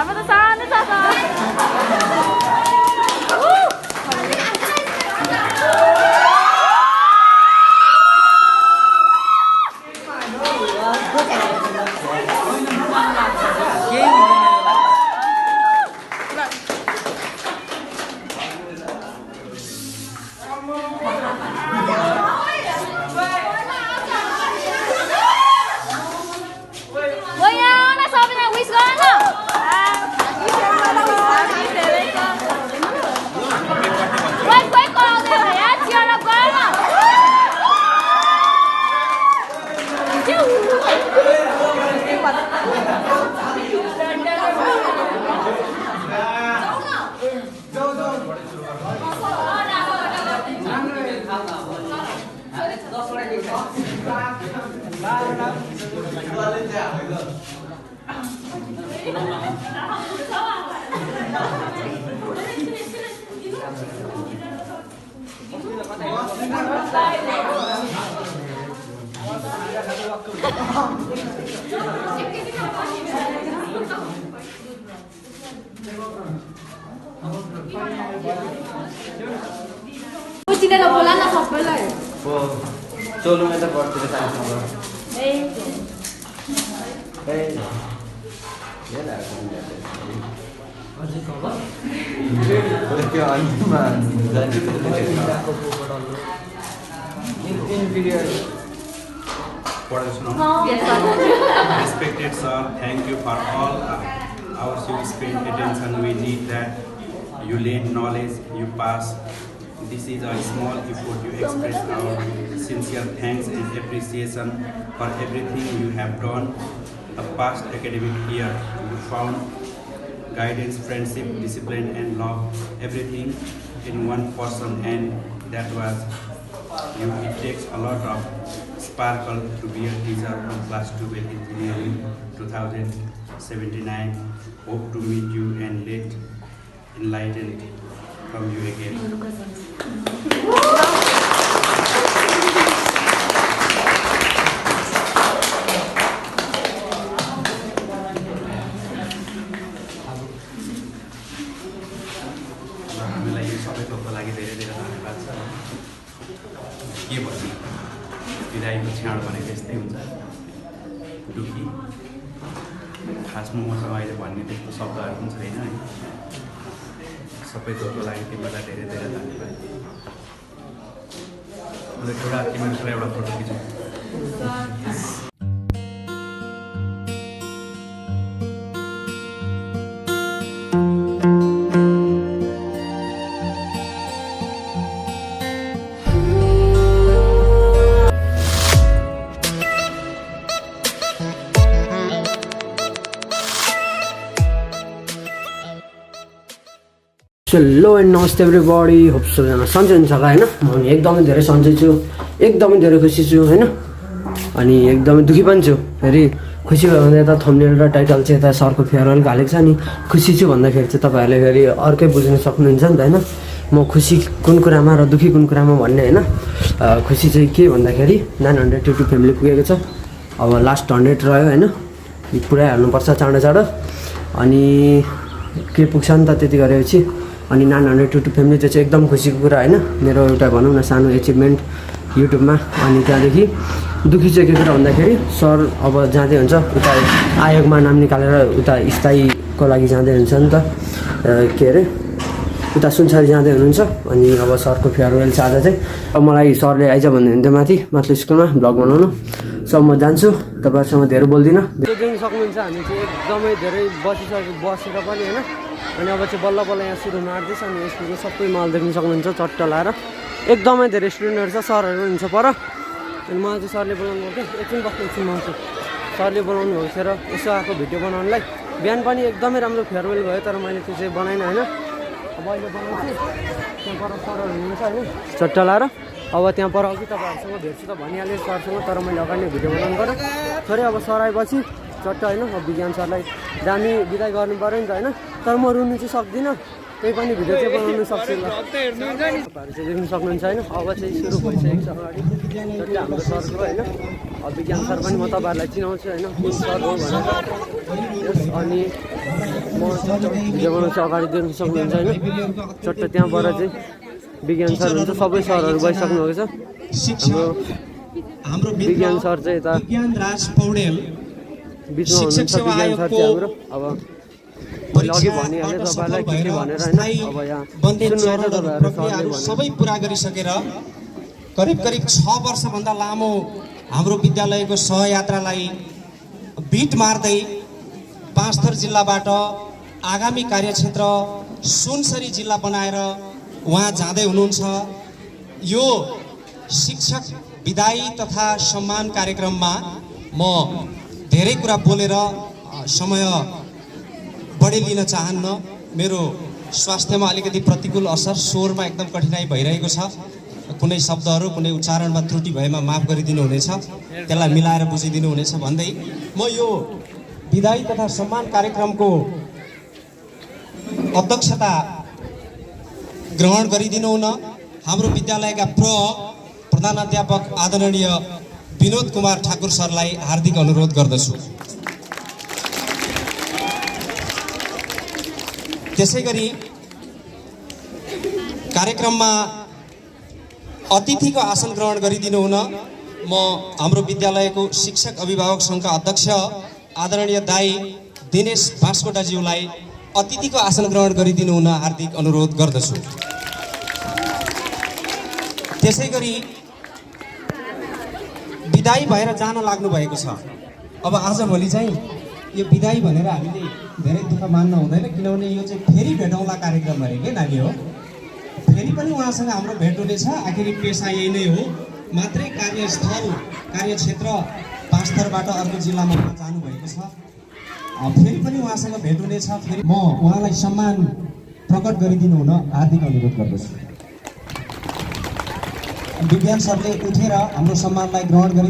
हाम्रो त सानो छ बोला ना सबैलाई हो चोलोमा त बढ्दै साइन्समा Respected sir, thank you for all hours you spent attention. We need that. You laid knowledge, you pass. This is a small effort. You express our sincere thanks and appreciation for everything you have done. The past academic year, you found guidance, friendship, discipline, and love. Everything in one person, and that was you. It takes a lot of sparkle to be a teacher from class 12 engineering 2079. Hope to meet you and let enlightened from you again. हामीलाई यो सबै थोकको लागि धेरै धेरै धन्यवाद छ। के भन्नु विदाईको क्षण भनेको यस्तै हुन्छ दुःखी खासमा मसँग अहिले भन्ने त्यस्तो शब्दहरू पनि छैन है सबै थोकको लागि तिमीलाई धेरै धेरै धन्यवाद एउटा तिमीहरूसँग एउटा फोटो खिचौँ हेलो एन्ड नमस्ते एभ्रीबडी होप सबैजना सन्चै हुन्छ होला होइन म एकदमै धेरै सन्चै छु एकदमै धेरै खुसी छु होइन अनि एकदमै दुःखी पनि छु फेरि खुसी भयो भने यता थम्बनेल र टाइटल चाहिँ यता सरको फेयरवेल हालेको छ नि खुसी छु भन्दाखेरि चाहिँ तपाईँहरूले फेरि अर्कै बुझ्न सक्नुहुन्छ नि त होइन म खुसी कुन कुरामा र दुःखी कुन कुरामा भन्ने होइन खुसी चाहिँ के भन्दाखेरि 922 फ्यामिली पुगेको छ अब लास्ट 100 रह्यो होइन पुरै हाल्नुपर्छ चाँडो चाँडो अनि के पुग्छ नि त त्यति गरेपछि अनि 922 फ्यामिली चाहिँ एकदम खुसीको कुरा होइन मेरो एउटा भनौँ न सानो एचिभमेन्ट युट्युबमा अनि त्यहाँदेखि दुःखी चाहिँ के कुरा भन्दाखेरि सर अब जाँदै हुन्छ उता आयोगमा नाम निकालेर उता स्थायीको लागि जाँदै हुन्छ नि त के अरे उता सुनसरी जाँदै हुनुहुन्छ अनि अब सरको फेयरवेल छ आज चाहिँ अब मलाई सरले आइज भन्नुहुन्थ्यो माथि स्कुलमा भ्लग बनाउनु सो म जान्छु तपाईँहरूसँग धेरै बोल्दिनँ देख्न सक्नुहुन्छ हामी चाहिँ एकदमै धेरै बसेर पनि होइन अनि अब चाहिँ बल्ल बल्ल यहाँ सुरु मार्दैछ अनि स्कुलको सबै माल देख्न सक्नुहुन्छ चट्ट लाएर एकदमै धेरै स्टुडेन्टहरू छ सरहरू हुन्छ पर अनि मलाई चाहिँ सरले बोलाउनु भएको थियो एकछिन बस्नु एकछिन म आउँछु सरले बोलाउनु भएको थियो र यसो आएको भिडियो बनाउनुलाई बिहान पनि एकदमै राम्रो फेयरवेल भयो तर मैले त्यो चाहिँ बनाइनँ होइन अब अहिले बनाउँछु त्यहाँ पर सरहरू हुनुहुन्छ होइन चट्ट लाएर अब त्यहाँ पर अघि तपाईँहरूसँग भेट्छु त भनिहालेँ सरसँग तर मैले अगाडि नै भिडियो बनाउनु पऱ्यो थोरै अब सर आएपछि चट्ट होइन अब विज्ञान सरलाई दामी बिदाई गर्नु पऱ्यो नि त होइन तर म रुनु चाहिँ सक्दिनँ त्यही पनि भिडियो चाहिँ बनाउनु सक्छु तपाईँहरू चाहिँ देख्नु सक्नुहुन्छ होइन अब चाहिँ सुरु भइसकेको छ अगाडि चट्ट हाम्रो सरको होइन विज्ञान सर पनि म तपाईँहरूलाई चिनाउँछु होइन कुन सर हो भनेर। यस अनि म भिडियो बनाउँछु, अगाडि देख्न सक्नुहुन्छ होइन। चट्ट त्यहाँबाट चाहिँ विज्ञान सर हुन्छ, सबै सरहरू गइसक्नु भएको छ। हाम्रो विज्ञान सर चाहिँ यता विज्ञानराज पौडेल बिचमा हुनुहुन्छ विज्ञान सर चाहिँ हाम्रो। अब मैले अघि भनिहालेँ तपाईँलाई के भनेर होइन। अब यहाँ सुन्नुभयो त तपाईँहरू सरले सबै पुरा गरिसकेर करिब 6 वर्षभन्दा लामो हाम्रो विद्यालयको सहयात्रालाई बिट मार्दै पाँचथर जिल्लाबाट आगामी कार्यक्षेत्र सुनसरी जिल्ला बनाएर उहाँ जाँदै हुनुहुन्छ। यो शिक्षक विदाई तथा सम्मान कार्यक्रममा म धेरै कुरा बोलेर समय बढी लिन चाहन्न। मेरो स्वास्थ्यमा अलिकति प्रतिकूल असर, स्वरमा एकदम कठिनाइ भइरहेको छ। कुनै शब्दहरू कुनै उच्चारणमा त्रुटि भएमा माफ गरिदिनु हुनेछ, त्यसलाई मिलाएर बुझिदिनु हुनेछ भन्दै म यो विदाई तथा सम्मान कार्यक्रमको अध्यक्षता ग्रहण गरिदिनु हुन हाम्रो विद्यालयका प्रधानाध्यापक आदरणीय विनोद कुमार ठाकुर सरलाई हार्दिक अनुरोध गर्दछु। त्यसैगरी कार्यक्रममा अतिथिको आसन ग्रहण गरिदिनु हुन म हाम्रो विद्यालयको शिक्षक अभिभावक सङ्घका अध्यक्ष आदरणीय दाई दिनेश बास्कोटाज्यूलाई अतिथिको आसन ग्रहण गरिदिनु हुन हार्दिक अनुरोध गर्दछु। त्यसैगरी विदाई भएर जान लाग्नु भएको छ। अब आजभोलि चाहिँ यो विदाई भनेर हामीले धेरै दुःख मान्न हुँदैन, किनभने यो चाहिँ फेरि भेटौँला कार्यक्रम अरे के नानी हो। फेरि पनि उहाँसँग हाम्रो भेट हुनेछ। आखिरी पेसा यही नै हो, मात्रै कार्यस्थल कार्यक्षेत्र पाँचथरबाट अर्को जिल्लामा उहाँ जानुभएको छ। फेरि पनि उहाँसँग भेट हुनेछ। फेरि म उहाँलाई सम्मान प्रकट गरिदिनु हुन हार्दिक अनुरोध गर्दछु। विज्ञान सरले उठेर हाम्रो सम्मानलाई ग्रहण गरि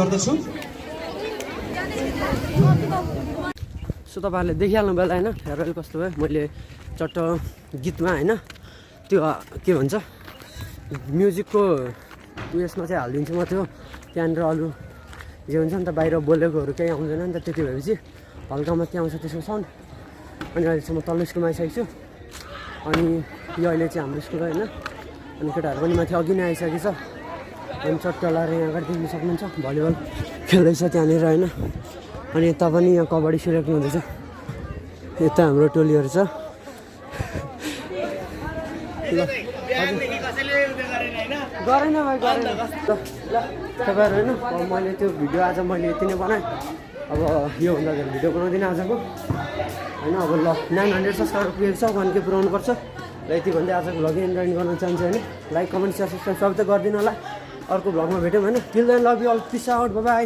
गर्दछु। सो तपाईँहरूले देखिहाल्नु बेला होइन फेयरवेल कस्तो भयो। मैले चट्ट गीतमा होइन त्यो के भन्छ म्युजिकको उयसमा चाहिँ हालिदिन्छु म त्यो त्यहाँनिर अरू जे हुन्छ नि त बाहिर बोलेकोहरू केही आउँदैन नि त त्यति भएपछि हल्का मात्रै आउँछ त्यसको साउन्ड। अनि अहिलेसम्म तल्लो स्कुलमा आइसकेको छु अनि यो अहिले चाहिँ हाम्रो स्कुल होइन अनि केटाहरू पनि माथि अघि नै आइसकेको छ अनि चट्ट लाएर यहाँ अगाडि देख्न सक्नुहुन्छ भलिबल खेल्दैछ त्यहाँनिर होइन अनि यता पनि यहाँ कबड्डी सिलेक्ट हुँदैछ यता हाम्रो टोलीहरू छ गरेन भाइ गरेन ल तपाईँहरू होइन अब मैले त्यो भिडियो आज मैले यति नै बनाएँ अब योभन्दा धेरै भिडियो बनाउँदिनँ आजको होइन अब ल 900 सब्सक्राइबर पुगेको छ 1K पुऱ्याउनु पर्छ र यति भन्दै आजको भ्लग एन्ड गर्न चाहन्छु होइन लाइक कमेन्ट सेयर सब्सक्राइब सबै त गरिदिनु होला अर्को भ्लगमा भेटौँ होइन till then love you all peace out bye by.